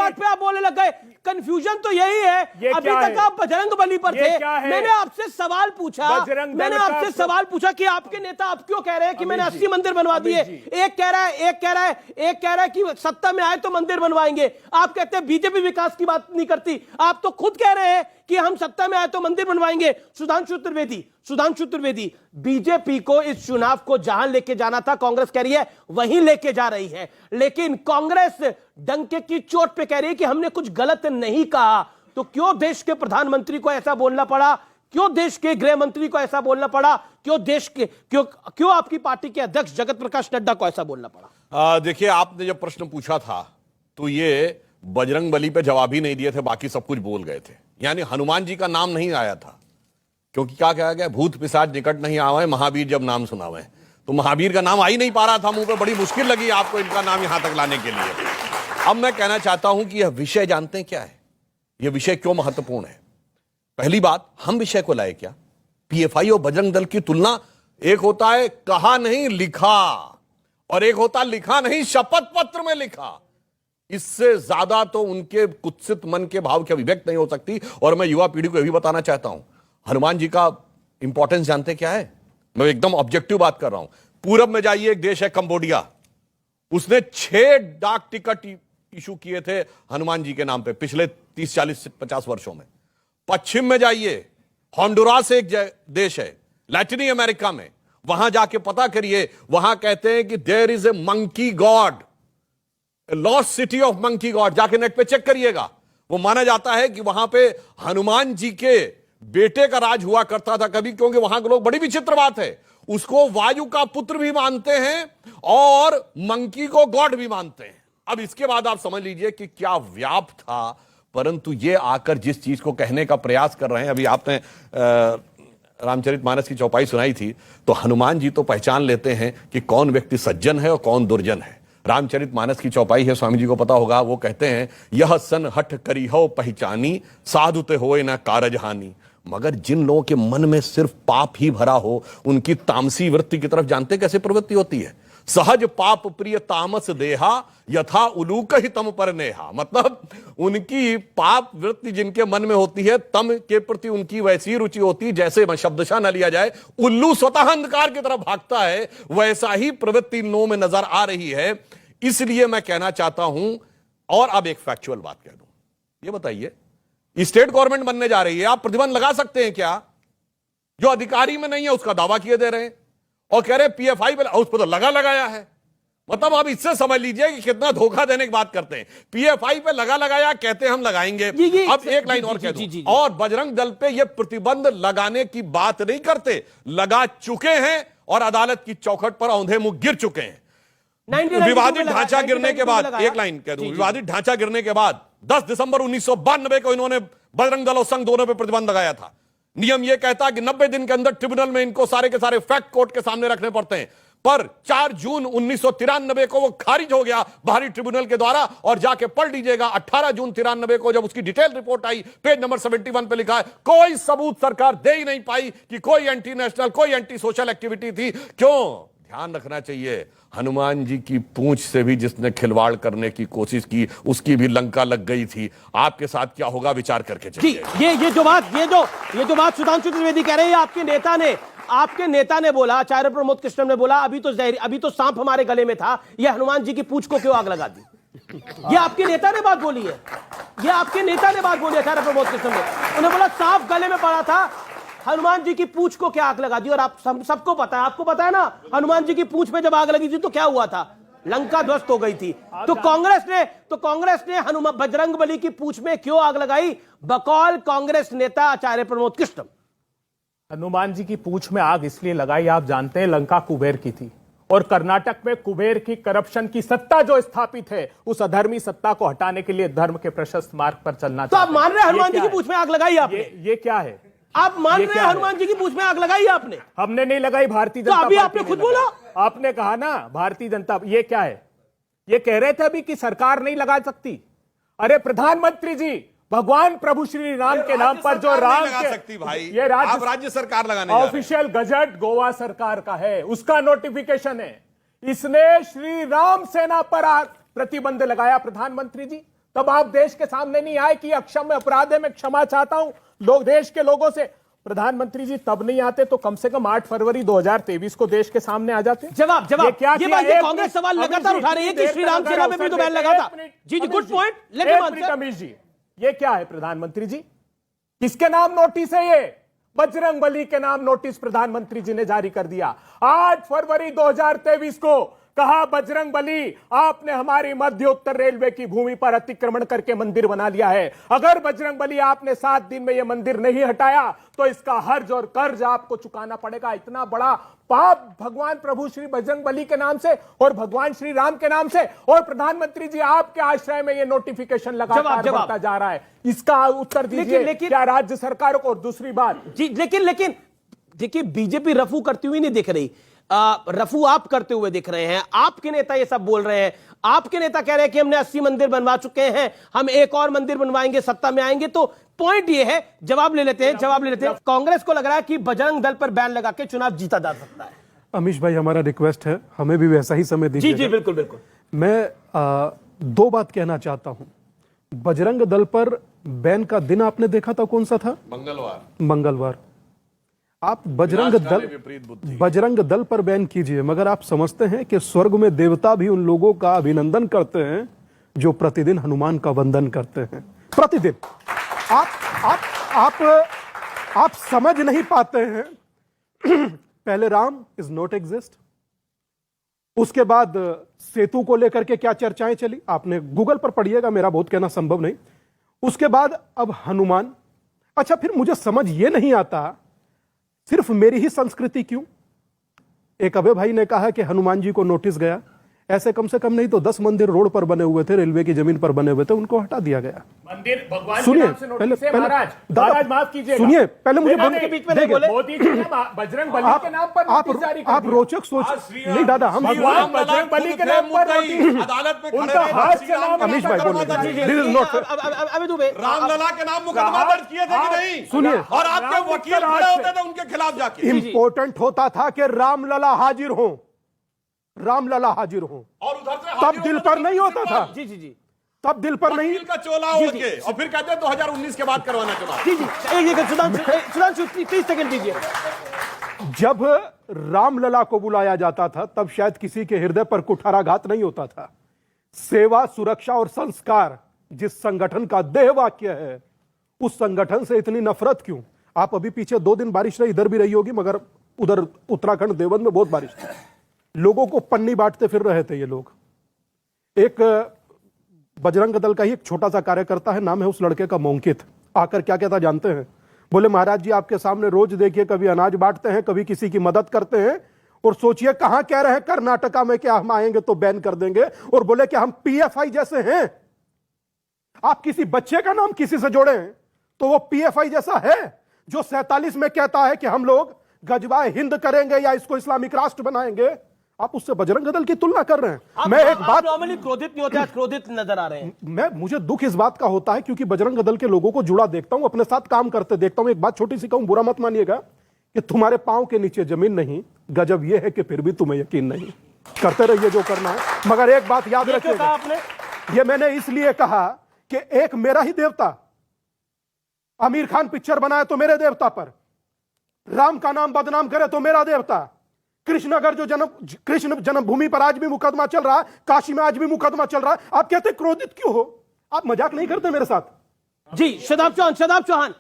चोट पे आप बोलने लग गए। कंफ्यूजन तो यही है, अभी तक आप बजरंग बली पर थे। मैंने आपसे सवाल पूछा कि आपके नेता आप क्यों कह रहे हैं कि मैंने 80 मंदिर बनवा दिए। एक कह रहा है कि सत्ता में आए तो मंदिर बनवाएंगे। आप कहते हैं बीजेपी विकास की बात नहीं करती, आप तो खुद कह रहे हैं कि हम सत्ता में आए तो मंदिर बनवाएंगे। सुधांशु त्रिवेदी, बीजेपी को इस चुनाव को जहां लेके जाना था कांग्रेस कह रही है वहीं लेके जा रही है, लेकिन कांग्रेस डंके की चोट पे कह रही है कि हमने कुछ गलत नहीं कहा। तो क्यों देश के प्रधानमंत्री को ऐसा बोलना पड़ा, क्यों देश के गृह मंत्री को ऐसा बोलना पड़ा, क्यों आपकी पार्टी के अध्यक्ष जगत प्रकाश नड्डा को ऐसा बोलना पड़ा? देखिए, आपने जब प्रश्न पूछा था तो ये बजरंग बली पे जवाब ही नहीं दिए थे, बाकी सब कुछ बोल गए थे। यानी हनुमान जी का नाम नहीं आया था, क्योंकि क्या कहा गया, भूत पिशाच निकट नहीं आवे महावीर जब नाम सुनावे। तो महावीर का नाम आ ही नहीं पा रहा था मुंह पे, बड़ी मुश्किल लगी आपको इनका नाम यहां तक लाने के लिए। अब मैं कहना चाहता हूं कि यह विषय जानते हैं क्या है, यह विषय क्यों महत्वपूर्ण है। पहली बात, हम विषय को लाए क्या, पीएफआई और बजरंग दल की तुलना, एक होता है कहा नहीं लिखा और एक होता लिखा नहीं शपथ पत्र में लिखा। इससे ज्यादा तो उनके कुत्सित मन के भाव की अभिव्यक्त नहीं हो सकती। और मैं युवा पीढ़ी को यह भी बताना चाहता हूं, हनुमान जी का इंपॉर्टेंस जानते क्या है, मैं एकदम ऑब्जेक्टिव बात कर रहा हूं। पूरब में जाइए, एक देश है कंबोडिया, उसने 6 डाक टिकट इशू किए थे हनुमान जी के नाम पे पिछले 30, 40, 50 वर्षों में। पश्चिम में जाइए, होंडुरास एक देश है लैटिन अमेरिका में, वहां जाके पता करिए, वहां कहते हैं कि there is a monkey god, lost city of monkey god, जाके नेट पे चेक करिएगा। वो माना जाता है कि वहां पे हनुमान जी के बेटे का राज हुआ करता था कभी, क्योंकि वहां के लोग, बड़ी विचित्र बात है, उसको वायु का पुत्र भी मानते हैं और मंकी को गॉड भी मानते हैं। अब इसके बाद आप समझ लीजिए कि क्या व्याप था। परंतु ये आकर जिस चीज को कहने का प्रयास कर रहे हैं, अभी आपने रामचरितमानस की चौपाई सुनाई थी, तो हनुमान जी तो पहचान लेते हैं कि कौन व्यक्ति सज्जन है और कौन दुर्जन है। रामचरितमानस की चौपाई है, स्वामी जी को पता होगा, वो कहते हैं, यह सन हठ करी हो पहचानी, साधु ते होए ना कारज हानि। मगर जिन लोगों के मन में सिर्फ पाप ही भरा हो, उनकी तामसी वृत्ति की तरफ जानते कैसे प्रवृत्ति होती है, सहज पाप प्रिय तामस देहा यथा उलूक ही तम पर नेहा। मतलब उनकी पाप वृत्ति जिनके मन में होती है, तम के प्रति उनकी वैसी रुचि होती है, जैसे शब्दशः न लिया जाए, उल्लू स्वतः अंधकार की तरफ भागता है, वैसा ही प्रवृत्ति इन लोगों में नजर आ रही है। इसलिए मैं कहना चाहता हूं, और अब एक फैक्चुअल बात कह दूं, ये बताइए, स्टेट गवर्नमेंट बनने जा रही है, आप प्रतिबंध लगा सकते हैं क्या? जो अधिकारी में नहीं है उसका दावा किए दे रहे हैं और कह रहे पीएफआई पे, उस पर तो लगाया है। मतलब आप इससे समझ लीजिए कि कितना धोखा देने की बात करते हैं। पीएफआई पे लगाया, कहते हैं हम लगाएंगे। अब एक लाइन और कह दूं, और बजरंग दल पे ये प्रतिबंध लगाने की बात नहीं करते, लगा चुके हैं और अदालत की चौखट पर औंधे मुंह गिर चुके हैं। विवादित ढांचा गिरने के बाद, एक लाइन कह दूं, विवादित ढांचा गिरने के बाद 10 दिसंबर 1992 को इन्होंने बजरंग दल और संघ दोनों पे प्रतिबंध लगाया था। नियम यह कहता है कि 90 दिन के अंदर ट्रिब्यूनल में इनको सारे के सारे फैक्ट कोर्ट के सामने रखने पड़ते हैं, पर 4 जून 1993 को वो खारिज हो गया बाहरी ट्रिब्यूनल के द्वारा। और जाके पढ़ लीजिएगा, 18 जून 93 को जब उसकी डिटेल रिपोर्ट आई, पेज नंबर 71 पे लिखा है, कोई सबूत सरकार दे ही नहीं पाई कि कोई एंटी नेशनल, कोई एंटी सोशल एक्टिविटी थी। क्यों? ध्यान रखना चाहिए, हनुमान जी की पूंछ से भी जिसने खिलवाड़ करने की कोशिश की, उसकी भी लंका लग गई थी। आपके साथ क्या होगा, विचार करके चलिए। ये जो बात सुधांशु त्रिवेदी कह रहे हैं, आपके नेता ने बोला, आचार्य प्रमोद कृष्ण ने बोला, अभी तो सांप हमारे गले में था, ये हनुमान जी की पूंछ को क्यों आग लगा दी? ये आपके नेता ने बात बोली है, आचार्य प्रमोद कृष्ण ने। उन्होंने बोला सांप गले में पड़ा था, हनुमान जी की पूंछ को क्या आग लगा दी? और आप सबको पता है, आपको पता है ना, हनुमान जी की पूंछ में जब आग लगी थी तो क्या हुआ था, लंका ध्वस्त हो गई थी। तो कांग्रेस ने हनुमान बजरंग बली की पूंछ में क्यों आग लगाई? बकौल कांग्रेस नेता आचार्य प्रमोद कृष्ण, हनुमान जी की पूंछ में आग इसलिए लगाई, आप जानते हैं लंका कुबेर की थी, और कर्नाटक में कुबेर की करप्शन की सत्ता जो स्थापित है, उस अधर्मी सत्ता को हटाने के लिए धर्म के प्रशस्त मार्ग पर चलना। तो आप मान रहे हैं हनुमान जी की पूंछ में आग लगाई आपने? ये क्या है? आप मान रहे हैं हनुमान जी की पूंछ में आग लगाई आपने? हमने नहीं लगाई, भारतीय जनता तो अभी आपने खुद बोला, आपने कहा ना भारतीय जनता। ये क्या है? ये कह रहे थे अभी कि सरकार नहीं लगा सकती। अरे प्रधानमंत्री जी, भगवान प्रभु श्री राम के नाम पर जो राम लगा सकती भाई, ये राज्य सरकार लगाने ऑफिशियल गजट गोवा सरकार का है, उसका नोटिफिकेशन है। इसने श्री राम सेना पर प्रतिबंध लगाया प्रधानमंत्री जी, तब आप देश के सामने नहीं आए कि अक्षम्य अपराध है, मैं क्षमा चाहता हूं लोग, देश के लोगों से। प्रधानमंत्री जी तब नहीं आते तो कम से कम 8 फरवरी 2023 को देश के सामने आ जाते। जवाब ये बात कांग्रेस सवाल लगातार उठा रही है कि श्री राम सेना में भी तो बैन लगा था। जी good point, let him answer. Amish ji, ये क्या है प्रधानमंत्री जी? किसके नाम नोटिस है ये? बजरंग बली के नाम नोटिस प्रधानमंत्री जी ने जारी कर दिया 8 फरवरी 2023 को। कहा बजरंग बली, आपने हमारी मध्य उत्तर रेलवे की भूमि पर अतिक्रमण करके मंदिर बना लिया है। अगर बजरंग बली आपने 7 दिन में यह मंदिर नहीं हटाया तो इसका हर्ज और कर्ज आपको चुकाना पड़ेगा। इतना बड़ा पाप भगवान प्रभु श्री बजरंग बली के नाम से और भगवान श्री राम के नाम से, और प्रधानमंत्री जी आपके आश्रय में यह नोटिफिकेशन लगातार बढ़ता जा रहा है। इसका उत्तर दीजिए क्या राज्य सरकारों को? और दूसरी बात जी, लेकिन देखिए बीजेपी रफू करती हुई नहीं दिख रही, रफू आप करते हुए दिख रहे हैं। आपके नेता ये सब बोल रहे हैं, आपके नेता कह रहे हैं कि हमने 80 मंदिर बनवा चुके हैं, हम एक और मंदिर बनवाएंगे, सत्ता में आएंगे। तो पॉइंट ये है, जवाब ले लेते हैं। कांग्रेस को लग रहा है कि बजरंग दल पर बैन लगा के चुनाव जीता जा सकता है। अमीश भाई, हमारा रिक्वेस्ट है, हमें भी वैसा ही समय दीजिए। जी बिल्कुल। मैं 2 बात कहना चाहता हूं। बजरंग दल पर बैन का दिन आपने देखा था कौन सा था? मंगलवार। आप बजरंग दल पर बैन कीजिए, मगर आप समझते हैं कि स्वर्ग में देवता भी उन लोगों का अभिनंदन करते हैं जो प्रतिदिन हनुमान का वंदन करते हैं। प्रतिदिन आप समझ नहीं पाते हैं। पहले राम इज नॉट एग्जिस्ट, उसके बाद सेतु को लेकर के क्या चर्चाएं चली, आपने गूगल पर पढ़िएगा, मेरा बहुत कहना संभव नहीं। उसके बाद अब हनुमान। अच्छा, फिर मुझे समझ यह नहीं आता सिर्फ मेरी ही संस्कृति क्यों? एक अभय भाई ने कहा कि हनुमान जी को नोटिस गया, ऐसे कम से कम नहीं तो 10 मंदिर रोड पर बने हुए थे, रेलवे की जमीन पर बने हुए थे, उनको हटा दिया गया। मंदिर भगवान सुनिए पहले महाराज माफ कीजिएगा, सुनिए पहले मुझे बजरंग बली के नाम पर आप रोचक सोच नहीं दादा, हम भगवान बजरंग बली के नाम पर अदालत में उनका हाथ से नाम अमीश भाई बोल रामलला के नाम मुकदमा दर्ज किए थे कि नहीं? सुनिए, और आपके वकील खड़े होते थे उनके खिलाफ जाके। इंपॉर्टेंट होता था कि रामलला हाजिर हो, रामलला हाजिर हो, और उधर से तब दिल पर नहीं होता था। जी तब दिल पर नहीं का चोला ओढ़ के, और फिर कहते हैं 2019 के बाद करवाना चुनाव। सुधांशु 30 सेकंड दीजिए। जब रामलला को बुलाया जाता था तब शायद किसी के हृदय पर कुठाराघात नहीं होता था। सेवा, सुरक्षा और संस्कार जिस संगठन का देह वाक्य है, उस संगठन से इतनी नफरत क्यों? आप अभी पीछे 2 दिन बारिश रही, इधर भी रही होगी, मगर उधर उत्तराखंड देवबंद में बहुत बारिश थी। लोगों को पन्नी बांटते फिर रहे थे ये लोग। एक बजरंग दल का ही एक छोटा सा कार्यकर्ता है, नाम है उस लड़के का मौंकित, आकर क्या कहता जानते हैं? बोले महाराज जी आपके सामने रोज देखिए, कभी अनाज बांटते हैं, कभी किसी की मदद करते हैं, और सोचिए कहां कह रहे हैं कर्नाटका में क्या हम आएंगे तो बैन कर देंगे, और बोले कि हम पीएफआई जैसे हैं। आप किसी बच्चे का नाम किसी से जोड़े तो वो पीएफआई जैसा है जो 47 में कहता है कि हम लोग गजवाए हिंद करेंगे या इसको इस्लामिक राष्ट्र बनाएंगे। आप उससे बजरंग दल की तुलना कर रहे हैं। मैं एक बात, नॉर्मली क्रोधित नहीं होते, आज क्रोधित नजर आ रहे हैं। मुझे दुख इस बात का होता है क्योंकि बजरंग दल के लोगों को जुड़ा देखता हूं, अपने साथ काम करते देखता हूं। एक बात छोटी सी कहूं, बुरा मत मानिएगा, कि तुम्हारे पांव के नीचे जमीन नहीं, गजब यह है कि फिर भी तुम्हें यकीन नहीं। करते रहिए जो करना है, मगर एक बात याद रखिएगा, आपने ये मैंने इसलिए कहा कि एक मेरा ही देवता, आमिर खान पिक्चर बनाए तो मेरे देवता पर, राम का नाम बदनाम करे तो मेरा देवता, कृष्ण अगर जो कृष्ण जन्मभूमि पर आज भी मुकदमा चल रहा है, काशी में आज भी मुकदमा चल रहा है, आप कहते क्रोधित क्यों हो? आप मजाक नहीं करते मेरे साथ। जी शदाब चौहान,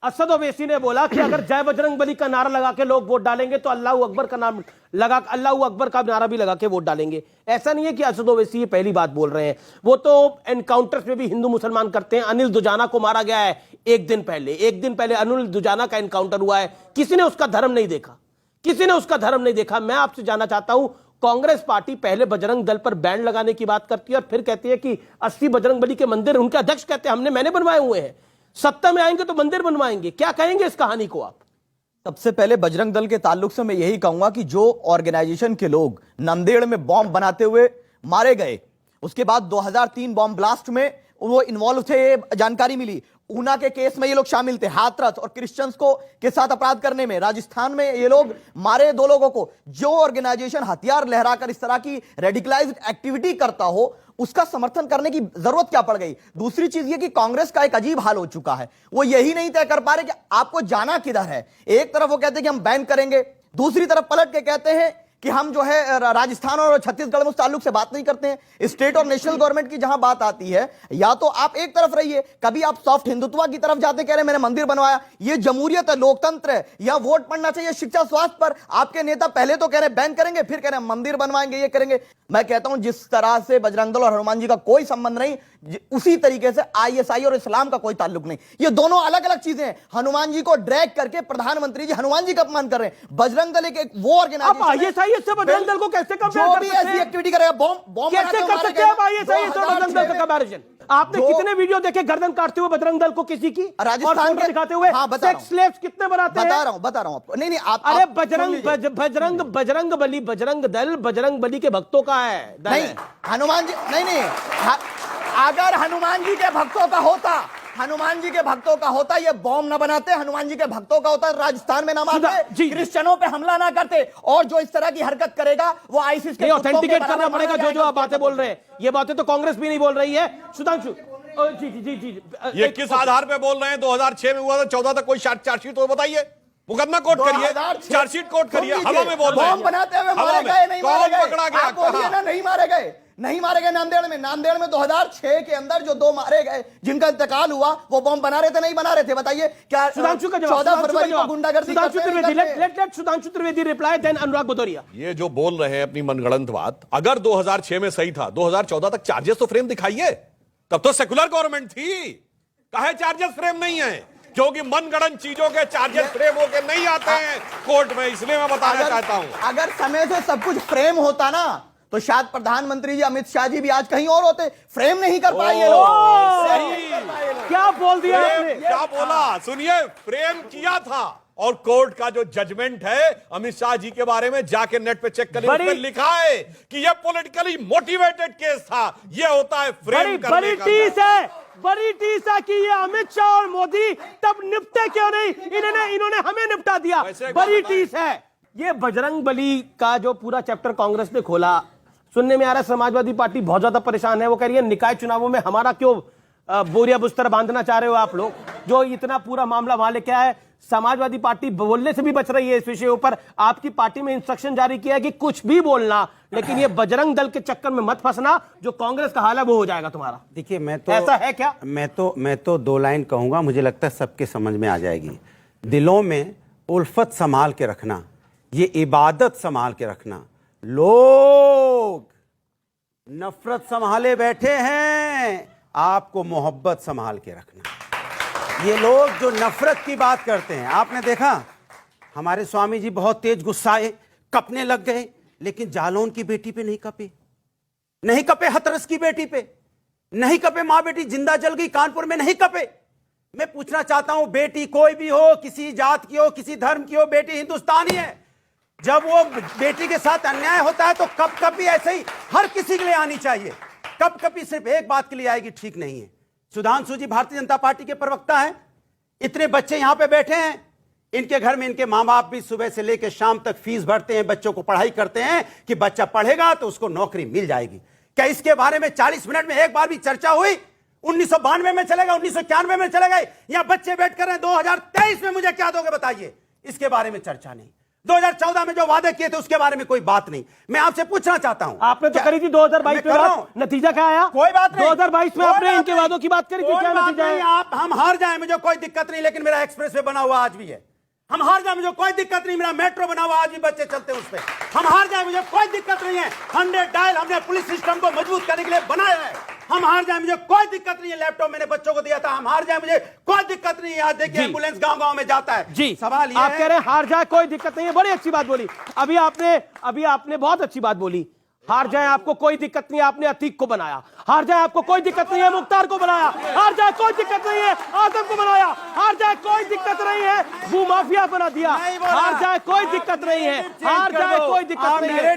असद ओवैसी ने बोला कि अगर जय बजरंग बली का नारा लगा के लोग वोट डालेंगे तो अल्लाह अकबर का नाम लगा, अल्लाह अकबर का नारा भी लगा के वोट डालेंगे। ऐसा नहीं है कि असद ओवैसी ये पहली बात बोल रहे हैं, वो तो एनकाउंटर्स में भी हिंदू मुसलमान करते हैं। अनिल दुजाना को मारा गया है एक दिन पहले अनिल दुजाना का एनकाउंटर हुआ है, किसी ने उसका धर्म नहीं देखा। मैं आपसे जानना चाहता हूं, कांग्रेस पार्टी पहले बजरंग दल पर बैन लगाने की बात करती है और फिर कहती है कि 80 बजरंग बली के मंदिर, उनके अध्यक्ष कहते हैं मैंने बनवाए हुए हैं, सत्ता में आएंगे तो मंदिर बनवाएंगे। क्या कहेंगे इस कहानी को आप? सबसे पहले बजरंग दल के ताल्लुक से मैं यही कहूंगा कि जो ऑर्गेनाइजेशन के लोग नंदेड़ में बॉम्ब बनाते हुए मारे गए, उसके बाद 2003 बॉम्ब ब्लास्ट में वो इन्वॉल्व थे, ये जानकारी मिली। ऊना के केस में ये लोग शामिल थे, हाथरस और क्रिश्चियंस को के साथ अपराध करने में। राजस्थान में ये लोग मारे 2 लोगों को। जो ऑर्गेनाइजेशन हथियार लहराकर इस तरह की रेडिकलाइज्ड एक्टिविटी करता हो, उसका समर्थन करने की जरूरत क्या पड़ गई? दूसरी चीज ये कि कांग्रेस का एक अजीब हाल हो चुका है, वो यही नहीं तय कर पा रहे कि आपको जाना किधर है। एक तरफ वो कहते हैं कि हम बैन करेंगे, दूसरी तरफ पलट के कहते हैं कि हम जो है राजस्थान और छत्तीसगढ़ में उस ताल्लुक से बात नहीं करते हैं। स्टेट और नेशनल गवर्नमेंट की जहां बात आती है, या तो आप एक तरफ रहिए, कभी आप सॉफ्ट हिंदुत्व की तरफ जाते, कह रहे मैंने मंदिर बनवाया, ये जमहूरियत है, लोकतंत्र है, या वोट पड़ना चाहिए शिक्षा स्वास्थ्य पर। आपके नेता पहले तो कह रहे बैन करेंगे, फिर कह रहे मंदिर बनवाएंगे, ये करेंगे। मैं कहता हूं जिस तरह से बजरंग दल और हनुमान जी का कोई संबंध नहीं, उसी तरीके से आईएसआई और इस्लाम का कोई ताल्लुक नहीं। ये दोनों अलग अलग चीजें हैं। हनुमान जी को ड्रैग करके प्रधानमंत्री जी हनुमान जी का अपमान कर रहे हैं। बजरंग दल एक वो ऑर्गेनाइजेशन, आईएसआई से बजरंग दल को कैसे कंपेयर जो कर भी सकते ऐसी हैं? एक्टिविटी करेगा, बॉम्ब कैसे कर सकते हैं आईएसआई से बजरंग दल का कंपैरिजन? आपने कितने वीडियो देखे गर्दन काटते हुए बजरंग दल को किसी की, राजस्थान के दिखाते हुए? हाँ, सेक्स स्लेव्स कितने बनाते हैं? बता रहा हूं आपको। नहीं आप अरे बजरंग दल बजरंग बली के भक्तों का है, नहीं हनुमान जी, नहीं अगर हनुमान जी के भक्तों का होता, हनुमान जी के भक्तों का होता, ये बॉम्ब ना बनाते। हनुमान जी के भक्तों का होता, राजस्थान में ना मारते, क्रिश्चियनों पे हमला ना करते। और जो इस तरह की हरकत करेगा वो आईसिस के ऑथेंटिकेट करना पड़ेगा। जो आप बातें बोल रहे हैं, ये बातें तो कांग्रेस भी नहीं बोल रही है। सुधांशु जी जी जी जी, ये किस आधार पे बोल रहे हैं? 2006 में हुआ था, 14 तक कोई चार्जशीट तो बताइए, मुकदमा कोर्ट करिए, चार्जशीट कोर्ट करिए। हवा में बोल रहे हैं, बॉम्ब बनाते हुए मारे गए, नहीं मारे गए, पकड़ा गया? आप बोलिए ना, नहीं मारे गए, नहीं मारे गए। नांदेड़ में 2006 के अंदर जो 2 मारे गए, जिनका इंतकाल हुआ, वो बॉम्ब बना रहे थे, नहीं बना रहे थे? बताइए क्या? सुधांशु का जवाब, 14 फरवरी को गुंडागर्दी करते हैं। Let Sudhanshu Trivedi reply, then Anurag Bhadauria. ये जो बोल रहे हैं अपनी मनगढ़ंत बात, अगर 2006 में सही था, 2014 तक चार्जेस तो फ्रेम दिखाइए। तब तो सेकुलर गवर्नमेंट थी, काहे चार्जेस फ्रेम नहीं है? क्योंकि मनगढ़ंत चीजों के चार्जेस फ्रेम होके नहीं आते हैं कोर्ट में, इसलिए मैं बताना चाहता हूं। अगर समय से सब कुछ फ्रेम होता ना, तो शायद प्रधानमंत्री जी अमित शाह जी भी आज कहीं और होते। फ्रेम नहीं कर पाए ये लोग। क्या बोल दिया आपने? क्या बोला सुनिए, फ्रेम किया था। और कोर्ट का जो जजमेंट है अमित शाह जी के बारे में, जाके नेट पे चेक करिए, उसमें लिखा है कि यह पॉलिटिकली मोटिवेटेड केस था। यह होता है फ्रेम करने बड़ी टीस है, बड़ी टीस है कि ये अमित शाह और मोदी तब निपटे क्यों नहीं? इन्होंने हमें निपटा दिया, बड़ी टीस है। ये बजरंग बली का जो पूरा चैप्टर कांग्रेस ने खोला, सुनने में आ रहा है समाजवादी पार्टी बहुत ज्यादा परेशान है। वो कह रही है निकाय चुनावों में हमारा क्यों बोरिया बुस्तर बांधना चाह रहे हो आप लोग, जो इतना पूरा मामला वहां लेके आया है। समाजवादी पार्टी बोलने से भी बच रही है इस विषय ऊपर। आपकी पार्टी में इंस्ट्रक्शन जारी किया है कि कुछ भी बोलना, लेकिन ये बजरंग दल के चक्कर में मत फंसना। जो कांग्रेस का हाल है वो हो जाएगा तुम्हारा। देखिए, मैं तो ऐसा है क्या? मैं तो 2 लाइन कहूंगा, मुझे लगता है सबके समझ में आ जाएगी। दिलों में उल्फत संभाल के रखना, ये इबादत संभाल के रखना। लोग नफरत संभाले बैठे हैं, आपको मोहब्बत संभाल के रखना। ये लोग जो नफरत की बात करते हैं, आपने देखा हमारे स्वामी जी बहुत तेज गुस्साए, कपने लग गए, लेकिन जालौन की बेटी पे नहीं कपे, नहीं कपे हथरस की बेटी पे, नहीं कपे, मां बेटी जिंदा जल गई कानपुर में, नहीं कपे। मैं पूछना चाहता हूं, बेटी कोई भी हो, किसी जात की हो, किसी धर्म की हो, बेटी हिंदुस्तानी है। जब वो बेटी के साथ अन्याय होता है तो कब कभी ऐसे ही हर किसी के लिए आनी चाहिए, कब कभी सिर्फ एक बात के लिए आएगी, ठीक नहीं है। सुधांशु जी भारतीय जनता पार्टी के प्रवक्ता हैं, इतने बच्चे यहां पे बैठे हैं, इनके घर में इनके मां बाप भी सुबह से लेकर शाम तक फीस भरते हैं, बच्चों को पढ़ाई करते हैं कि बच्चा पढ़ेगा तो उसको नौकरी मिल जाएगी। क्या इसके बारे में 40 मिनट में एक बार भी चर्चा हुई? 1992 में चले गए, 1991 में चले गए, यहां बच्चे बैठ कर 2023 में मुझे क्या दोगे बताइए? इसके बारे में चर्चा नहीं। 2014 में जो वादे किए थे उसके बारे में कोई बात नहीं। मैं आपसे पूछना चाहता हूं, आपने तो करी थी 2022 में बात, नतीजा क्या आया? कोई बात नहीं। 2022 में आपने इनके वादों की बात करी थी, क्या नतीजा है? आप हम हार जाए मुझे कोई दिक्कत नहीं, लेकिन मेरा एक्सप्रेस वे बना हुआ आज भी है। हम हार जाए मुझे कोई दिक्कत नहीं, मेरा मेट्रो बना हुआ आज भी बच्चे चलते हैं उस पे। हम हार जाए मुझे कोई दिक्कत नहीं है, 100 डायल हमने पुलिस सिस्टम को मजबूत करने के लिए बनाया है। हम हार जाए मुझे कोई दिक्कत नहीं है, लैपटॉप मैंने बच्चों को दिया था। हम हार जाए मुझे कोई दिक्कत नहीं है, आज देखिए एम्बुलेंस गांव-गांव में जाता है। जी, सवाल ये आप कह रहे हैं हार जाए कोई दिक्कत नहीं है, बड़ी अच्छी बात बोली। अभी आपने बहुत अच्छी बात बोली। हार जाए आपको कोई दिक्कत नहीं है, आपने अतीक को बनाया। हार जाए आपको कोई दिक्कत नहीं है, मुख्तार को बनाया। हार जाए कोई दिक्कत नहीं है, आजम को बनाया। हार जाए कोई दिक्कत नहीं है, भू माफिया बना दिया। हार जाए कोई दिक्कत नहीं है, हार जाए कोई दिक्कत नहीं है।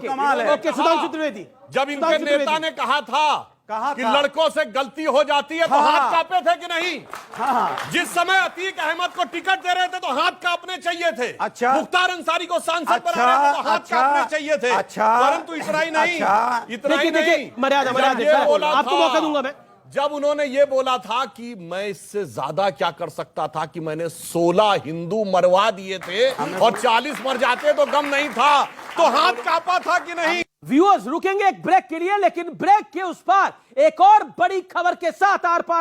कमाल है। ओके, सुधांशु त्रिवेदी, जब इनके नेता ने कहा था कहा कि था? लड़कों से गलती हो जाती है तो हाँ। हाथ कांपे थे कि नहीं? हाँ, जिस समय अतीक अहमद को टिकट दे रहे थे तो हाथ कांपने चाहिए थे। अच्छा। मुख्तार अंसारी को सांसद अच्छा, बना रहे थे तो हाथ अच्छा, कांपने चाहिए थे। अच्छा, परंतु इतना ही नहीं, अच्छा। इतना ही देखिए, नहीं। मर्यादा जब ये बोला आपको था- मौका दूंगा मैं। जब उन्होंने ये बोला था कि मैं इससे ज्यादा क्या कर सकता था कि मैंने 16 हिंदू मरवा दिए थे और 40 मर जाते तो गम नहीं था, तो हाथ कांपा था कि नहीं? व्यूअर्स रुकेंगे एक ब्रेक के लिए, लेकिन ब्रेक के उस पार एक और बड़ी खबर के साथ आर पार